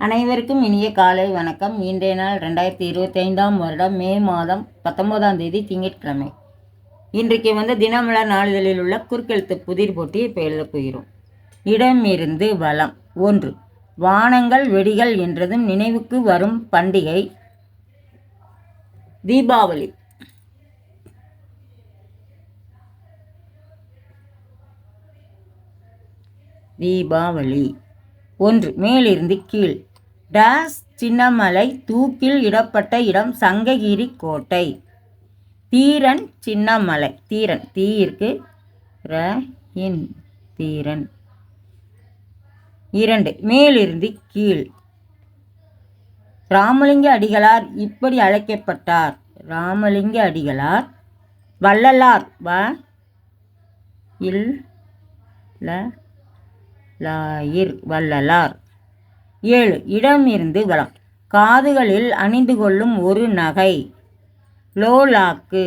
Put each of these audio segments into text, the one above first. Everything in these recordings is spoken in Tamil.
அனைவருக்கும் இனிய காலை வணக்கம். இன்றைய நாள் 2025ஆம் வருடம் மே மாதம் 19ஆம் தேதி திங்கட்கிழமை. இன்றைக்கு தினமலர் நாளிதழில் உள்ள குறுக்கெழுத்து புதிர் போட்டி இப்போ எழுதப் போகிறோம். இடமிருந்து வலம். 1. வானங்கள் வெடிகள் என்றதும் நினைவுக்கு வரும் பண்டிகை தீபாவளி. தீபாவளி. 1. மேலிருந்து கீழ். டேஸ் சின்னமலை தூக்கில் இடப்பட்ட இடம் சங்ககிரி கோட்டை. தீரன் சின்னமலை. தீரன் தீயிற்கு தீரன். 2. மேலிருந்து கீழ். ராமலிங்க அடிகளார் இப்படி அழைக்கப்பட்டார். ராமலிங்க அடிகளார். வள்ளலார் வள்ளலார். 7. இடமிருந்து வலம். காதுகளில் அணிந்து கொள்ளும் ஒரு நகை லோலாக்கு.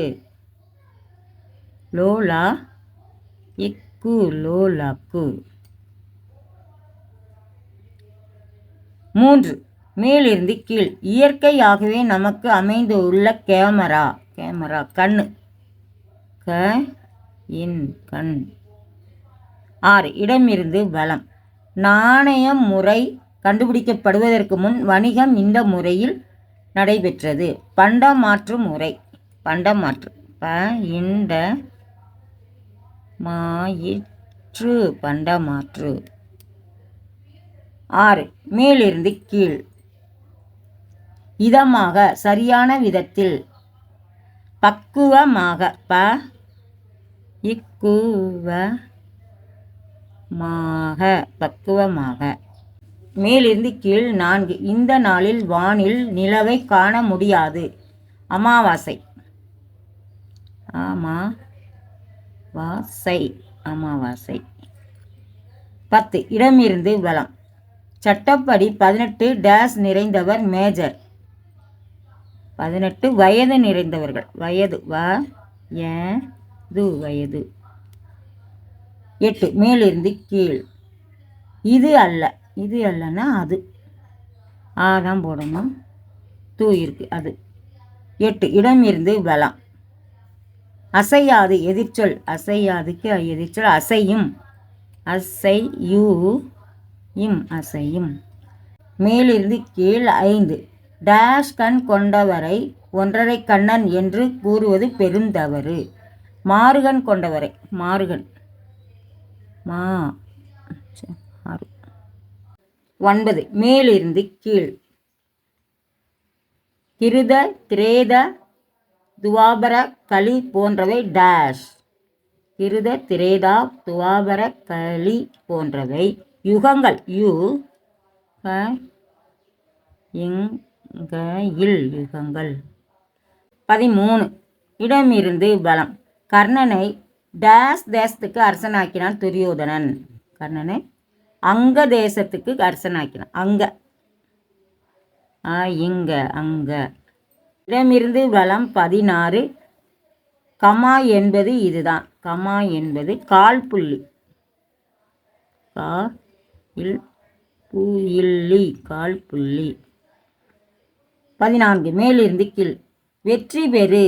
லோலாக்கு. 3. மேலிருந்து கீழ். இயற்கையாகவே நமக்கு அமைந்துள்ள கேமரா. கண். கண். 6. இடமிருந்து வலம். நாணயம் முறை கண்டுபிடிக்கப்படுவதற்கு முன் வணிகம் இந்த முறையில் நடைபெற்றது. பண்டமாற்று முறை. பண்டமாற்று. பண்டமாற்று. 6. மேலிருந்து கீழ். இதமாக சரியான விதத்தில். பக்குவமாக. பக்குவமாக. மேலிருந்து கீழ். 4. இந்த நாளில் வானில் நிலவை காண முடியாது. அமாவாசை. அமாவாசை. 10. இடமிருந்து வலம். சட்டப்படி 18 டேஸ் நிறைந்தவர் மேஜர். 18 வயது நிறைந்தவர்கள். வயது. 8. மேலிருந்து கீழ். இது அல்ல. இது அல்லன்னா அது. தான் போடணும். இருக்கு அது. 8. இடமிருந்து வலம். அசையாது எதிர்ச்சொல். அசையாதுக்கு எதிர்ச்சொல் அசையும். அசையும். மேலிருந்து கீழ். 5. டேஷ் கண் கொண்டவரை 1.5 கண்ணன் என்று கூறுவது பெருந்தவறு. மாறுகண் கொண்டவரை. மாறுகண். 9. மேலிருந்து கீழ். கிருத திரேத துவாபர கலி போன்றவை டேஷ். கிருத திரேதா துவாபர கலி போன்றவை யுகங்கள். யுகங்கள். 13. இடமிருந்து வலம். கர்ணனை டேஸ் தேசத்துக்கு அரசனாக்கினான் துரியோதனன். கர்ணனை அங்க தேசத்துக்கு அரசனாக்கினான். அங்க. இடமிருந்து வலம். 16. கமா என்பது இதுதான். கமா என்பது கால் புள்ளி. கால் புள்ளி. 14. மேலிருந்து கீழ். வெற்றி பெறு.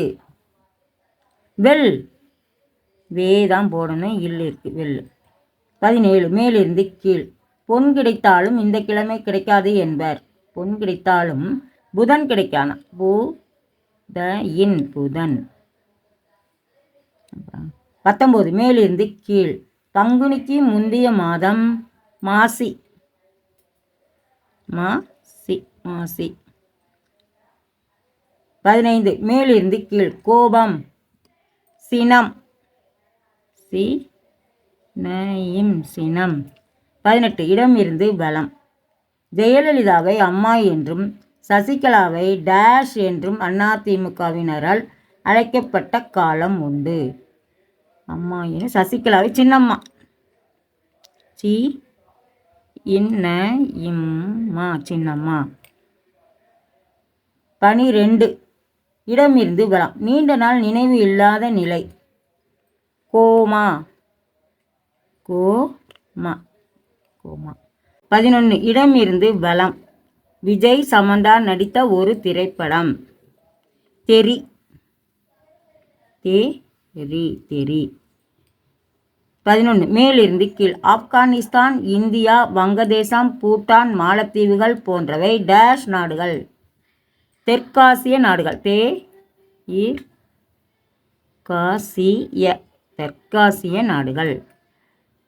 வெல். வேதான் போடணும். இருக்கு. வெல். 17. மேலிருந்து கீழ். பொன் கிடைத்தாலும் இந்த கிழமை கிடைக்காது என்பர். பொன் கிடைத்தாலும் புதன் கிடைக்கான. புதன். 19. மேலிருந்து கீழ். பங்குனிக்கு முந்தைய மாதம் மாசி. 15. மேலிருந்து கீழ். கோபம். சினம். சினம். 18. இடமிருந்து வலம். ஜெயலலிதாவை அம்மா என்றும் சசிகலாவை டேஷ் என்றும் அதிமுகவினரால் அழைக்கப்பட்ட காலம் உண்டு. அம்மா எனும் சசிகலாவை சின்னம்மா. சின்னம்மா. 12. இடமிருந்து வலம். நீண்ட நாள் நினைவு இல்லாத நிலை. கோமா. 11. இடமிருந்து வலம். விஜய் சமந்தா நடித்த ஒரு திரைப்படம். தெரி. தெரி தெரி. 11. மேலிருந்து கீழ். ஆப்கானிஸ்தான், இந்தியா, வங்கதேசம், பூட்டான், மாலத்தீவுகள் போன்றவை டேஷ் நாடுகள். தெற்காசிய நாடுகள். தெற்காசிய நாடுகள்.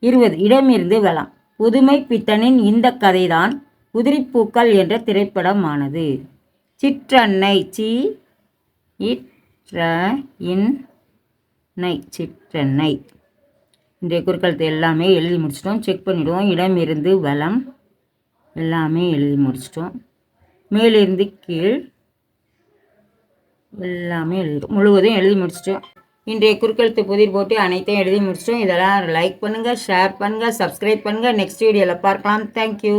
20. இடமிருந்து வலம். புதுமை பித்தனின் இந்த கதைதான் உதிரிப்பூக்கள் என்ற திரைப்படமானது. சிற்றன்னை. சிற்றன்னை. இன்றைய குறுக்கெழுத்து எல்லாமே எழுதி முடிச்சிட்டோம். செக் பண்ணிவிடுவோம். இடமிருந்து வலம் எல்லாமே எழுதி முடிச்சிட்டோம். மேலிருந்து கீழ் எல்லாமே எழுதிடும். முழுவதும் எழுதி முடிச்சிட்டோம். இன்றைய குறுக்கெழுத்து புதிர் போட்டு அனைத்தையும் எழுதி முடிச்சிட்டோம். இதெல்லாம் லைக் பண்ணுங்கள், ஷேர் பண்ணுங்கள், சப்ஸ்கிரைப் பண்ணுங்கள். நெக்ஸ்ட் வீடியோவில் பார்க்கலாம். தேங்க்யூ.